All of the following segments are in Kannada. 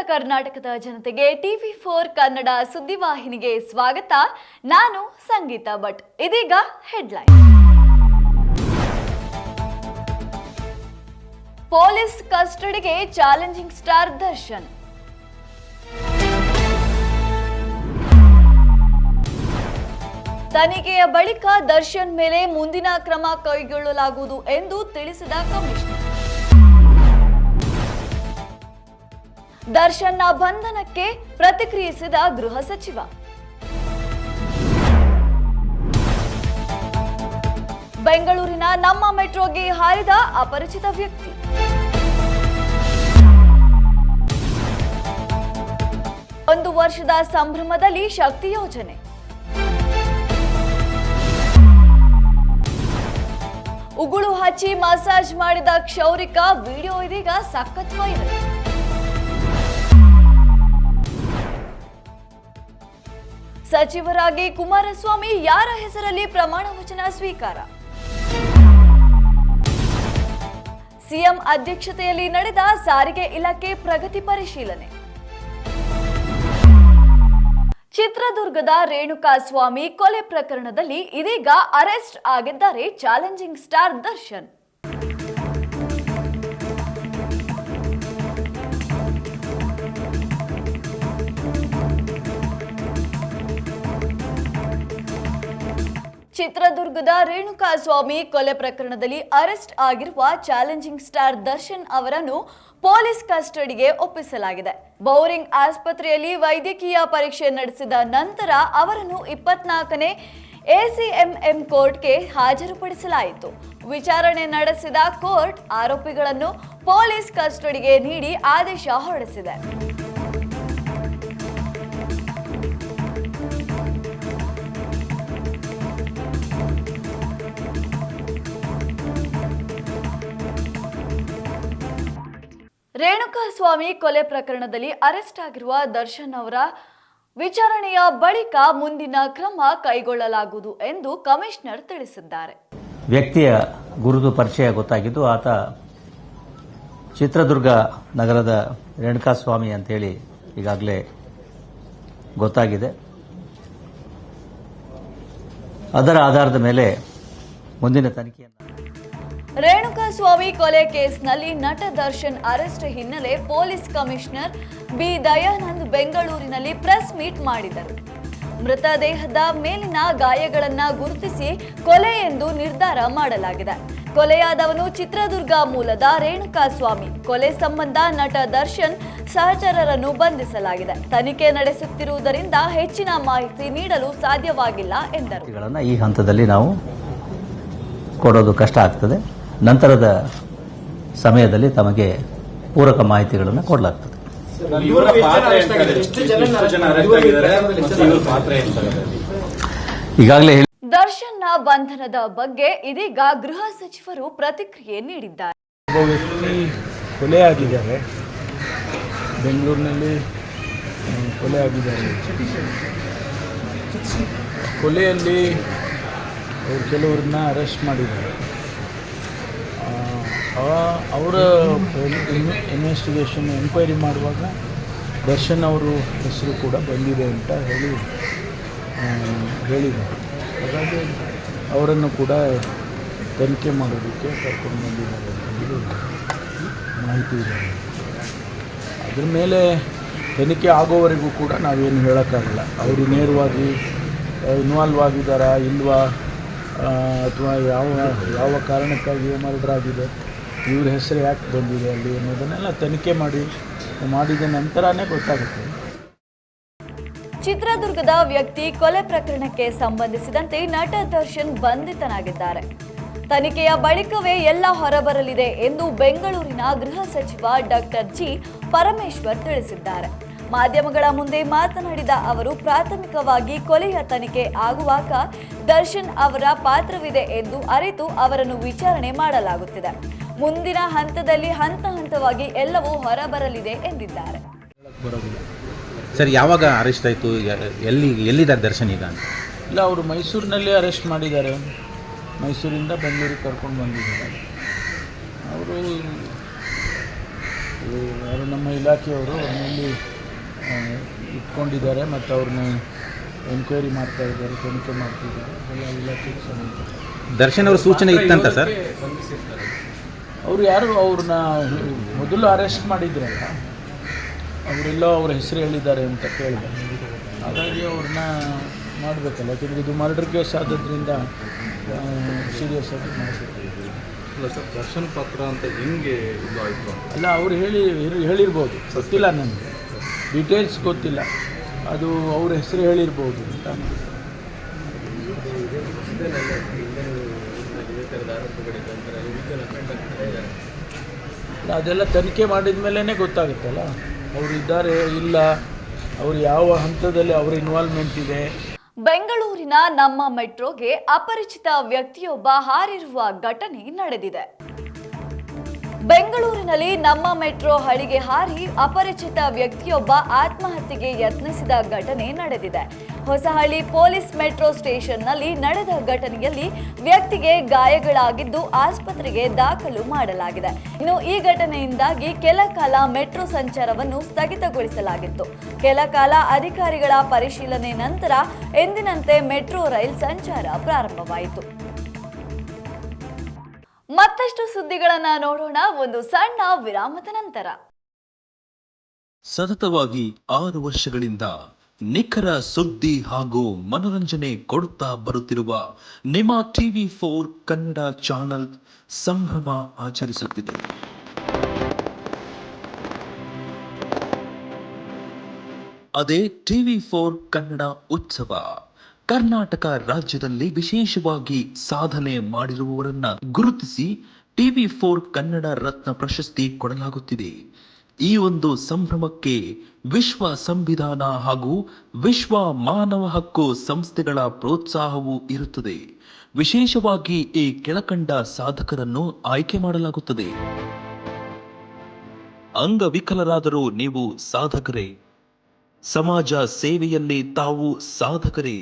ಕರ್ನಾಟಕದ ಜನತೆಗೆ TV4 ಕನ್ನಡ ಸುದ್ದಿವಾಹಿನಿಗೆ ಸ್ವಾಗತ. ನಾನು ಸಂಗೀತ ಭಟ್. ಇದೀಗ ಹೆಡ್ಲೈನ್. ಪೊಲೀಸ್ ಕಸ್ಟಡಿಗೆ ಚಾಲೆಂಜಿಂಗ್ ಸ್ಟಾರ್ ದರ್ಶನ್. ತನಿಖೆಯ ಬಳಿಕ ದರ್ಶನ್ ಮೇಲೆ ಮುಂದಿನ ಕ್ರಮ ಕೈಗೊಳ್ಳಲಾಗುವುದು ಎಂದು ತಿಳಿಸಿದ ಕಮಿಷನರ್. ದರ್ಶನ್ನ ಬಂಧನಕ್ಕೆ ಪ್ರತಿಕ್ರಿಯಿಸಿದ ಗೃಹ ಸಚಿವ. ಬೆಂಗಳೂರಿನ ನಮ್ಮ ಮೆಟ್ರೋಗೆ ಹಾರಿದ ಅಪರಿಚಿತ ವ್ಯಕ್ತಿ. ಒಂದು ವರ್ಷದ ಸಂಭ್ರಮದಲ್ಲಿ ಶಕ್ತಿ ಯೋಜನೆ. ಉಗುಳು ಹಚ್ಚಿ ಮಸಾಜ್ ಮಾಡಿದ ಕ್ಷೌರಿಕ ವಿಡಿಯೋ ಇದೀಗ ಸಖತ್ ವೈರಲ್. ಸಚಿವರಾಗಿ ಕುಮಾರಸ್ವಾಮಿ ಯಾರ ಹೆಸರಲ್ಲಿ ಪ್ರಮಾಣ ವಚನ ಸ್ವೀಕಾರ. ಸಿಎಂ ಅಧ್ಯಕ್ಷತೆಯಲ್ಲಿ ನಡೆದ ಸಾರಿಗೆ ಇಲಾಖೆ ಪ್ರಗತಿ ಪರಿಶೀಲನೆ. ಚಿತ್ರದುರ್ಗದ ರೇಣುಕಾಸ್ವಾಮಿ ಕೊಲೆ ಪ್ರಕರಣದಲ್ಲಿ ಇದೀಗ ಅರೆಸ್ಟ್ ಆಗಿದ್ದಾರೆ ಚಾಲೆಂಜಿಂಗ್ ಸ್ಟಾರ್ ದರ್ಶನ್. ಚಿತ್ರದುರ್ಗದ ರೇಣುಕಾಸ್ವಾಮಿ ಕೊಲೆ ಪ್ರಕರಣದಲ್ಲಿ ಅರೆಸ್ಟ್ ಆಗಿರುವ ಚಾಲೆಂಜಿಂಗ್ ಸ್ಟಾರ್ ದರ್ಶನ್ ಅವರನ್ನು ಪೊಲೀಸ್ ಕಸ್ಟಡಿಗೆ ಒಪ್ಪಿಸಲಾಗಿದೆ. ಬೌರಿಂಗ್ ಆಸ್ಪತ್ರೆಯಲ್ಲಿ ವೈದ್ಯಕೀಯ ಪರೀಕ್ಷೆ ನಡೆಸಿದ ನಂತರ ಅವರನ್ನು 24ನೇ ACMM ಕೋರ್ಟ್ಗೆ ಹಾಜರುಪಡಿಸಲಾಯಿತು. ವಿಚಾರಣೆ ನಡೆಸಿದ ಕೋರ್ಟ್ ಆರೋಪಿಗಳನ್ನು ಪೊಲೀಸ್ ಕಸ್ಟಡಿಗೆ ನೀಡಿ ಆದೇಶ ಹೊರಡಿಸಿದೆ. ರೇಣುಕಾಸ್ವಾಮಿ ಕೊಲೆ ಪ್ರಕರಣದಲ್ಲಿ ಅರೆಸ್ಟ್ ಆಗಿರುವ ದರ್ಶನ್ ಅವರ ವಿಚಾರಣೆಯ ಬಳಿಕ ಮುಂದಿನ ಕ್ರಮ ಕೈಗೊಳ್ಳಲಾಗುವುದು ಎಂದು ಕಮಿಷನರ್ ತಿಳಿಸಿದ್ದಾರೆ. ವ್ಯಕ್ತಿಯ ಗುರುತು ಪರಿಚಯ ಗೊತ್ತಾಗಿದ್ದು ಆತ ಚಿತ್ರದುರ್ಗ ನಗರದ ರೇಣುಕಾಸ್ವಾಮಿ ಅಂತೇಳಿ ಈಗಾಗಲೇ ಗೊತ್ತಾಗಿದೆ. ಅದರ ಆಧಾರದ ಮೇಲೆ ಮುಂದಿನ ತನಿಖೆಯನ್ನು. ರೇಣುಕಾಸ್ವಾಮಿ ಕೊಲೆ ಕೇಸ್ನಲ್ಲಿ ನಟ ದರ್ಶನ್ ಅರೆಸ್ಟ್ ಹಿನ್ನೆಲೆ ಪೊಲೀಸ್ ಕಮಿಷನರ್ ಬಿ ದಯಾನಂದ್ ಬೆಂಗಳೂರಿನಲ್ಲಿ ಪ್ರೆಸ್ ಮೀಟ್ ಮಾಡಿದರು. ಮೃತದೇಹದ ಮೇಲಿನ ಗಾಯಗಳನ್ನು ಗುರುತಿಸಿ ಕೊಲೆ ಎಂದು ನಿರ್ಧಾರ ಮಾಡಲಾಗಿದೆ. ಕೊಲೆಯಾದವನು ಚಿತ್ರದುರ್ಗ ಮೂಲದ ರೇಣುಕಾಸ್ವಾಮಿ. ಕೊಲೆ ಸಂಬಂಧ ನಟ ದರ್ಶನ್ ಸಹಚರರನ್ನು ಬಂಧಿಸಲಾಗಿದೆ. ತನಿಖೆ ನಡೆಸುತ್ತಿರುವುದರಿಂದ ಹೆಚ್ಚಿನ ಮಾಹಿತಿ ನೀಡಲು ಸಾಧ್ಯವಾಗಿಲ್ಲ ಎಂದರು. ಈ ಹಂತದಲ್ಲಿ ನಾವು ಕೊಡೋದು ಕಷ್ಟ ಆಗ್ತದೆ. ನಂತರದ ಸಮಯದಲ್ಲಿ ತಮಗೆ ಪೂರಕ ಮಾಹಿತಿಗಳನ್ನು ಕೊಡಲಾಗ್ತದೆ. ಈಗಾಗಲೇ ದರ್ಶನ್ನ ಬಂಧನದ ಬಗ್ಗೆ ಇದೀಗ ಗೃಹ ಸಚಿವರು ಪ್ರತಿಕ್ರಿಯೆ ನೀಡಿದ್ದಾರೆ. ಒಬ್ಬ ವ್ಯಕ್ತಿ ಕೊಲೆಯಾಗಿದ್ದಾರೆ, ಬೆಂಗಳೂರಿನಲ್ಲಿ ಕೊಲೆಯಾಗಿದ್ದಾರೆ. ಕೊಲೆಯಲ್ಲಿ ಅವರು ಕೆಲವರನ್ನ ಅರೆಸ್ಟ್ ಮಾಡಿದ್ದಾರೆ. ಅವರ ಇನ್ವೆಸ್ಟಿಗೇಷನ್ ಎನ್ಕ್ವೈರಿ ಮಾಡುವಾಗ ದರ್ಶನ್ ಅವರು ಹೆಸರು ಕೂಡ ಬಂದಿದೆ ಅಂತ ಹೇಳಿದ್ದಾರೆ. ಹಾಗಾಗಿ ಅವರನ್ನು ಕೂಡ ತನಿಖೆ ಮಾಡೋದಕ್ಕೆ ಕರ್ಕೊಂಡು ಬಂದಿದ್ದಾರೆ ಅಂತ ಮಾಹಿತಿ ಇದೆ. ಅದ್ರ ಮೇಲೆ ತನಿಖೆ ಆಗೋವರೆಗೂ ಕೂಡ ನಾವೇನು ಹೇಳೋಕ್ಕಾಗಲ್ಲ. ಅವರು ನೇರವಾಗಿ ಇನ್ವಾಲ್ವ್ ಆಗಿದ್ದಾರಾ ಇಲ್ವಾ, ಅಥವಾ ಯಾವ ಕಾರಣಕ್ಕಾಗಿ ಮರ್ಡರ್ ಆಗಿದೆ, ಇವ್ರ ಹೆಸರು ಯಾಕೆ ಬಂದಿದೆ ಅಲ್ಲಿ ಅನ್ನೋದನ್ನೆಲ್ಲ ತನಿಖೆ ಮಾಡಿದ ನಂತರನೇ ಗೊತ್ತಾಗುತ್ತೆ. ಚಿತ್ರದುರ್ಗದ ವ್ಯಕ್ತಿ ಕೊಲೆ ಪ್ರಕರಣಕ್ಕೆ ಸಂಬಂಧಿಸಿದಂತೆ ನಟ ದರ್ಶನ್ ಬಂಧಿತನಾಗಿದ್ದಾರೆ. ತನಿಖೆಯ ಬಳಿಕವೇ ಎಲ್ಲ ಹೊರಬರಲಿದೆ ಎಂದು ಬೆಂಗಳೂರಿನ ಗೃಹ ಸಚಿವ ಡಾಕ್ಟರ್ ಜಿ ಪರಮೇಶ್ವರ್ ತಿಳಿಸಿದ್ದಾರೆ. ಮಾಧ್ಯಮಗಳ ಮುಂದೆ ಮಾತನಾಡಿದ ಅವರು, ಪ್ರಾಥಮಿಕವಾಗಿ ಕೊಲೆಯ ತನಿಖೆ ಆಗುವಾಗ ದರ್ಶನ್ ಅವರ ಪಾತ್ರವಿದೆ ಎಂದು ಅರಿತು ಅವರನ್ನು ವಿಚಾರಣೆ ಮಾಡಲಾಗುತ್ತಿದೆ. ಮುಂದಿನ ಹಂತದಲ್ಲಿ ಹಂತವಾಗಿ ಎಲ್ಲವೂ ಹೊರಬರಲಿದೆ ಎಂದಿದ್ದಾರೆ. ಸರ್, ಯಾವಾಗ ಅರೆಸ್ಟ್ ಆಯಿತು? ಎಲ್ಲಿದ್ದಾರೆ ದರ್ಶನ್ ಈಗ? ಇಲ್ಲ, ಅವರು ಮೈಸೂರಿನಲ್ಲೇ ಅರೆಸ್ಟ್ ಮಾಡಿದ್ದಾರೆ. ಮೈಸೂರಿಂದ ಬೆಂಗಳೂರಿಗೆ ಕರ್ಕೊಂಡು ಬಂದಿದ್ದಾರೆ. ಅವರು ಯಾರು ನಮ್ಮ ಇಲಾಖೆಯವರು ಅವ್ರನ್ನಲ್ಲಿ ಇಟ್ಕೊಂಡಿದ್ದಾರೆ ಮತ್ತು ಅವ್ರನ್ನ ಎನ್ಕ್ವೈರಿ ಮಾಡ್ತಾ ಇದ್ದಾರೆ, ತನಿಖೆ ಮಾಡ್ತಿದ್ದಾರೆ. ಎಲ್ಲ ಇಲಾಖೆಗೆ ಸಂಬಂಧ. ದರ್ಶನ್ ಅವ್ರ ಸೂಚನೆ ಇತ್ತಂತ ಸರ್? ಅವರು ಯಾರು ಅವ್ರನ್ನ ಮೊದಲು ಅರೆಸ್ಟ್ ಮಾಡಿದ್ರಲ್ಲ, ಅವರೆಲ್ಲೋ ಅವ್ರ ಹೆಸರು ಹೇಳಿದ್ದಾರೆ ಅಂತ ಕೇಳಿದೆ. ಹಾಗಾಗಿ ಅವ್ರನ್ನ ಮಾಡಬೇಕಲ್ಲ, ಯಾಕೆಂದರೆ ಇದು ಮರ್ಡರ್ ಕೇಸ್ ಆದದ್ರಿಂದ ಸೀರಿಯಸ್ ಆಗಿ ಮಾಡಬೇಕು. ದರ್ಶನ್ ಪಾತ್ರ ಅಂತ ಹೆಂಗೆ ಇದು ಆಯಿತು? ಅಲ್ಲ, ಅವ್ರು ಹೇಳಿರ್ಬೋದು, ಗೊತ್ತಿಲ್ಲ ನನಗೆ, ಡೀಟೇಲ್ಸ್ ಗೊತ್ತಿಲ್ಲ. ಅದು ಅವ್ರ ಹೆಸರು ಹೇಳಿರ್ಬೋದು ಅಂತ. ಅದೆಲ್ಲ ತನಿಖೆ ಮಾಡಿದ ಮೇಲೇ ಗೊತ್ತಾಗುತ್ತಲ್ಲ ಅವರು ಇದ್ದಾರೆ ಇಲ್ಲ, ಅವರು ಯಾವ ಹಂತದಲ್ಲಿ ಅವರ ಇನ್ವಾಲ್ವ್ಮೆಂಟ್ ಇದೆ. ಬೆಂಗಳೂರಿನ ನಮ್ಮ ಮೆಟ್ರೋಗೆ ಅಪರಿಚಿತ ವ್ಯಕ್ತಿಯೊಬ್ಬ ಹಾರಿರುವ ಘಟನೆ ನಡೆದಿದೆ. ಬೆಂಗಳೂರಿನಲ್ಲಿ ನಮ್ಮ ಮೆಟ್ರೋ ಹಳಿಗೆ ಹಾರಿ ಅಪರಿಚಿತ ವ್ಯಕ್ತಿಯೊಬ್ಬ ಆತ್ಮಹತ್ಯೆಗೆ ಯತ್ನಿಸಿದ ಘಟನೆ ನಡೆದಿದೆ. ಹೊಸಹಳ್ಳಿ ಪೊಲೀಸ್ ಮೆಟ್ರೋ ಸ್ಟೇಷನ್ನಲ್ಲಿ ನಡೆದ ಘಟನೆಯಲ್ಲಿ ವ್ಯಕ್ತಿಗೆ ಗಾಯಗಳಾಗಿದ್ದು ಆಸ್ಪತ್ರೆಗೆ ದಾಖಲು ಮಾಡಲಾಗಿದೆ. ಇನ್ನು ಈ ಘಟನೆಯಿಂದಾಗಿ ಕೆಲ ಕಾಲ ಮೆಟ್ರೋ ಸಂಚಾರವನ್ನು ಸ್ಥಗಿತಗೊಳಿಸಲಾಗಿತ್ತು. ಕೆಲ ಕಾಲ ಅಧಿಕಾರಿಗಳ ಪರಿಶೀಲನೆ ನಂತರ ಎಂದಿನಂತೆ ಮೆಟ್ರೋ ರೈಲು ಸಂಚಾರ ಪ್ರಾರಂಭವಾಯಿತು. ಮತ್ತಷ್ಟು ಸುದ್ದಿಗಳನ್ನ ನೋಡೋಣ ಒಂದು ಸಣ್ಣ ವಿರಾಮದ ನಂತರ. ಸತತವಾಗಿ 6 ವರ್ಷಗಳಿಂದ ನಿಖರ ಸುದ್ದಿ ಹಾಗೂ ಮನೋರಂಜನೆ ಕೊಡುತ್ತಾ ಬರುತ್ತಿರುವ ನಿಮ್ಮ TV4 ಕನ್ನಡ ಚಾನೆಲ್ ಸಂಭ್ರಮ ಆಚರಿಸುತ್ತಿದೆ. ಅದೇ TV4 ಕನ್ನಡ ಉತ್ಸವ. ಕರ್ನಾಟಕ ರಾಜ್ಯದಲ್ಲಿ ವಿಶೇಷವಾಗಿ ಸಾಧನೆ ಮಾಡಿರುವವರನ್ನ ಗುರುತಿಸಿ TV4 ಕನ್ನಡ ರತ್ನ ಪ್ರಶಸ್ತಿ ಕೊಡಲಾಗುತ್ತಿದೆ. ಈ ಒಂದು ಸಂಭ್ರಮಕ್ಕೆ ವಿಶ್ವ ಸಂವಿಧಾನ ಹಾಗೂ ವಿಶ್ವ ಮಾನವ ಹಕ್ಕು ಸಂಸ್ಥೆಗಳ ಪ್ರೋತ್ಸಾಹವೂ ಇರುತ್ತದೆ. ವಿಶೇಷವಾಗಿ ಈ ಕೆಳಕಂಡ ಸಾಧಕರನ್ನು ಆಯ್ಕೆ ಮಾಡಲಾಗುತ್ತದೆ. ಅಂಗವಿಕಲರಾದರೂ ನೀವು ಸಾಧಕರೇ, ಸಮಾಜ ಸೇವೆಯಲ್ಲಿ ತಾವು ಸಾಧಕರೇ,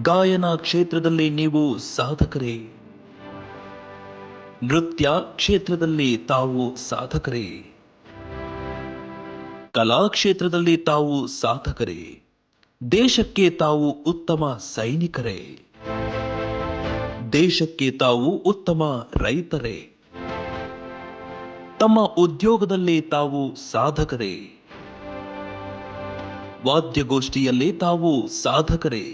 ಗಾಯನ ಕ್ಷೇತ್ರದಲ್ಲಿ ನೀವು ಸಾಧಕರೇ, ನೃತ್ಯ ಕ್ಷೇತ್ರದಲ್ಲಿ ತಾವು ಸಾಧಕರೇ, ಕಲಾ ಕ್ಷೇತ್ರದಲ್ಲಿ ತಾವು ಸಾಧಕರೇ, ದೇಶಕ್ಕೆ ತಾವು ಉತ್ತಮ ಸೈನಿಕರೇ, ದೇಶಕ್ಕೆ ತಾವು ಉತ್ತಮ ರೈತರೇ, ತಮ್ಮ ಉದ್ಯೋಗದಲ್ಲಿ ತಾವು ಸಾಧಕರೇ, ವಾದ್ಯಗೋಷ್ಠಿಯಲ್ಲಿ ತಾವು ಸಾಧಕರೇ.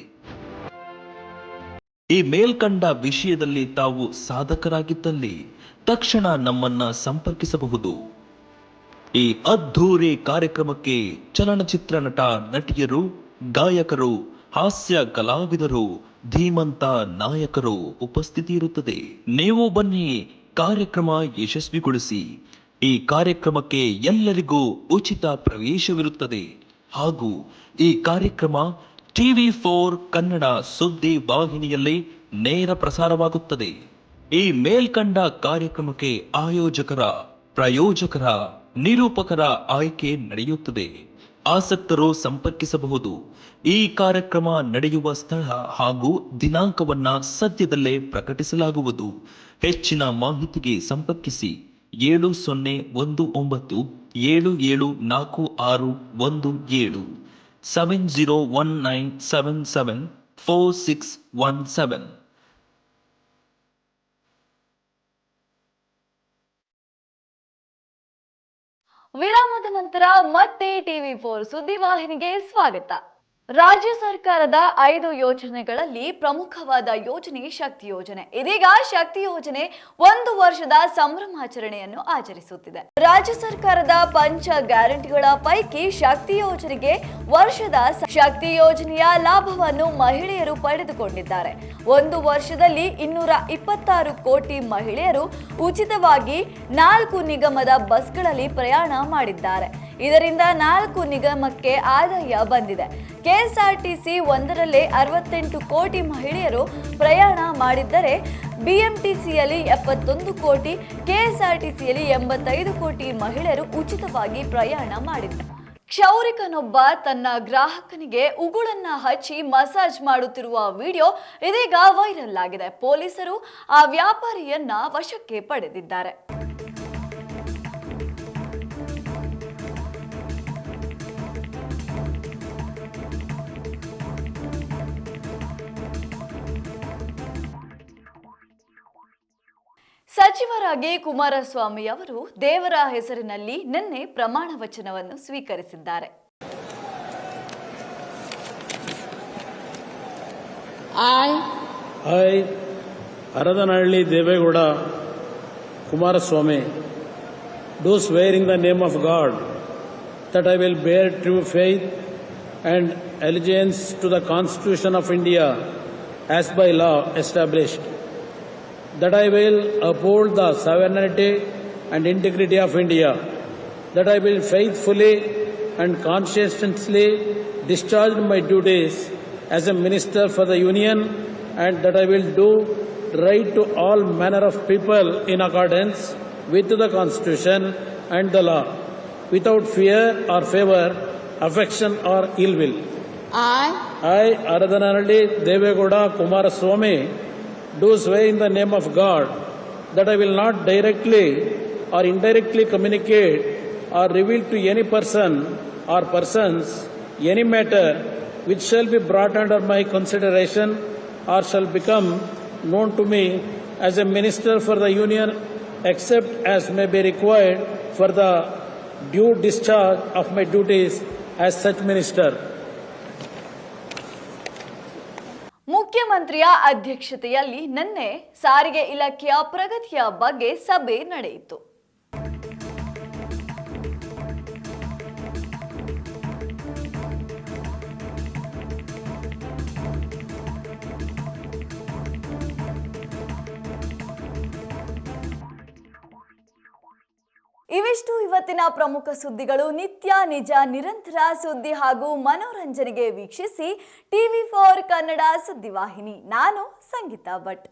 ಈ ಮೇಲ್ಕಂಡ ವಿಷಯದಲ್ಲಿ ತಾವು ಸಾಧಕರಾಗಿದ್ದಲ್ಲಿ ತಕ್ಷಣ ನಮ್ಮನ್ನ ಸಂಪರ್ಕಿಸಬಹುದು. ಈ ಅದ್ಧೂರಿ ಕಾರ್ಯಕ್ರಮಕ್ಕೆ ಚಲನಚಿತ್ರ ನಟ ನಟಿಯರು, ಗಾಯಕರು, ಹಾಸ್ಯ ಕಲಾವಿದರು, ಧೀಮಂತ ನಾಯಕರು ಉಪಸ್ಥಿತಿ ಇರುತ್ತದೆ. ನೀವು ಬನ್ನಿ, ಕಾರ್ಯಕ್ರಮ ಯಶಸ್ವಿಗೊಳಿಸಿ. ಈ ಕಾರ್ಯಕ್ರಮಕ್ಕೆ ಎಲ್ಲರಿಗೂ ಉಚಿತ ಪ್ರವೇಶವಿರುತ್ತದೆ ಹಾಗೂ ಈ ಕಾರ್ಯಕ್ರಮ TV4 ಕನ್ನಡ ಸುದ್ದಿ ವಾಹಿನಿಯಲ್ಲಿ ನೇರ ಪ್ರಸಾರವಾಗುತ್ತದೆ. ಈ ಮೇಲ್ಕಂಡ ಕಾರ್ಯಕ್ರಮಕ್ಕೆ ಆಯೋಜಕರ, ಪ್ರಾಯೋಜಕರ, ನಿರೂಪಕರ ಆಯ್ಕೆ ನಡೆಯುತ್ತದೆ. ಆಸಕ್ತರು ಸಂಪರ್ಕಿಸಬಹುದು. ಈ ಕಾರ್ಯಕ್ರಮ ನಡೆಯುವ ಸ್ಥಳ ಹಾಗೂ ದಿನಾಂಕವನ್ನ ಸದ್ಯದಲ್ಲೇ ಪ್ರಕಟಿಸಲಾಗುವುದು. ಹೆಚ್ಚಿನ ಮಾಹಿತಿಗೆ ಸಂಪರ್ಕಿಸಿ 7019 774617 7019774617. ವಿರಾಮದ ನಂತರ ಮತ್ತೆ TV4 ಸುದ್ದಿವಾಹಿನಿಗೆ ಸ್ವಾಗತ. ರಾಜ್ಯ ಸರ್ಕಾರದ 5 ಯೋಜನೆಗಳಲ್ಲಿ ಪ್ರಮುಖವಾದ ಯೋಜನೆ ಶಕ್ತಿ ಯೋಜನೆ. ಇದೀಗ ಶಕ್ತಿ ಯೋಜನೆ 1 ವರ್ಷದ ಸಂಭ್ರಮಾಚರಣೆಯನ್ನು ಆಚರಿಸುತ್ತಿದೆ. ರಾಜ್ಯ ಸರ್ಕಾರದ ಪಂಚ ಗ್ಯಾರಂಟಿಗಳ ಪೈಕಿ ಶಕ್ತಿ ಯೋಜನೆಗೆ ವರ್ಷದ ಶಕ್ತಿ ಯೋಜನೆಯ ಲಾಭವನ್ನು ಮಹಿಳೆಯರು ಪಡೆದುಕೊಂಡಿದ್ದಾರೆ. 1 ವರ್ಷದಲ್ಲಿ 226 ಕೋಟಿ ಮಹಿಳೆಯರು ಉಚಿತವಾಗಿ 4 ನಿಗಮದ ಬಸ್ಗಳಲ್ಲಿ ಪ್ರಯಾಣ ಮಾಡಿದ್ದಾರೆ. ಇದರಿಂದ 4 ನಿಗಮಕ್ಕೆ ಆದಾಯ ಬಂದಿದೆ. ಕೆಎಸ್ಆರ್ಟಿಸಿ ಒಂದರಲ್ಲೇ 68 ಕೋಟಿ ಮಹಿಳೆಯರು ಪ್ರಯಾಣ ಮಾಡಿದ್ದರೆ ಬಿಎಂಟಿಸಿಯಲ್ಲಿ 71 ಕೋಟಿ, ಕೆಎಸ್ಆರ್ಟಿಸಿಯಲ್ಲಿ 85 ಕೋಟಿ ಮಹಿಳೆಯರು ಉಚಿತವಾಗಿ ಪ್ರಯಾಣ ಮಾಡಿದ್ದಾರೆ. ಕ್ಷೌರಿಕನೊಬ್ಬ ತನ್ನ ಗ್ರಾಹಕನಿಗೆ ಉಗುಳನ್ನ ಹಚ್ಚಿ ಮಸಾಜ್ ಮಾಡುತ್ತಿರುವ ವಿಡಿಯೋ ಇದೀಗ ವೈರಲ್ ಆಗಿದೆ. ಪೊಲೀಸರು ಆ ವ್ಯಾಪಾರಿಯನ್ನ ವಶಕ್ಕೆ ಪಡೆದಿದ್ದಾರೆ. ಸಚಿವರಾಗಿ ಕುಮಾರಸ್ವಾಮಿ ಅವರು ದೇವರ ಹೆಸರಿನಲ್ಲಿ ನಿನ್ನೆ ಪ್ರಮಾಣ ವಚನವನ್ನು ಸ್ವೀಕರಿಸಿದ್ದಾರೆ. I, Aradhanalli Devegowda Kumaraswamy, do swear in the name of God that I will bear true faith and allegiance to the Constitution of India as by law established, that I will uphold the sovereignty and integrity of India, that I will faithfully and conscientiously discharge my duties as a minister for the Union, and that I will do right to all manner of people in accordance with the Constitution and the law, without fear or favor, affection or ill will. I, Aradhanalli Devegowda Kumaraswamy, do swear in the name of God that I will not directly or indirectly communicate or reveal to any person or persons any matter which shall be brought under my consideration or shall become known to me as a minister for the Union, except as may be required for the due discharge of my duties as such minister. ಮುಖ್ಯಮಂತ್ರಿಯ ಅಧ್ಯಕ್ಷತೆಯಲ್ಲಿ ನಿನ್ನೆ ಸಾರಿಗೆ ಇಲಾಖೆಯ ಪ್ರಗತಿಯ ಬಗ್ಗೆ ಸಭೆ ನಡೆಯಿತು. ಇವಿಷ್ಟು ಇವತ್ತಿನ ಪ್ರಮುಖ ಸುದ್ದಿಗಳು. ನಿತ್ಯ ನಿಜ ನಿರಂತರ ಸುದ್ದಿ ಹಾಗೂ ಮನೋರಂಜನೆಗೆ ವೀಕ್ಷಿಸಿ TV4 ಕನ್ನಡ ಸುದ್ದಿವಾಹಿನಿ. ನಾನು ಸಂಗೀತಾ ಭಟ್.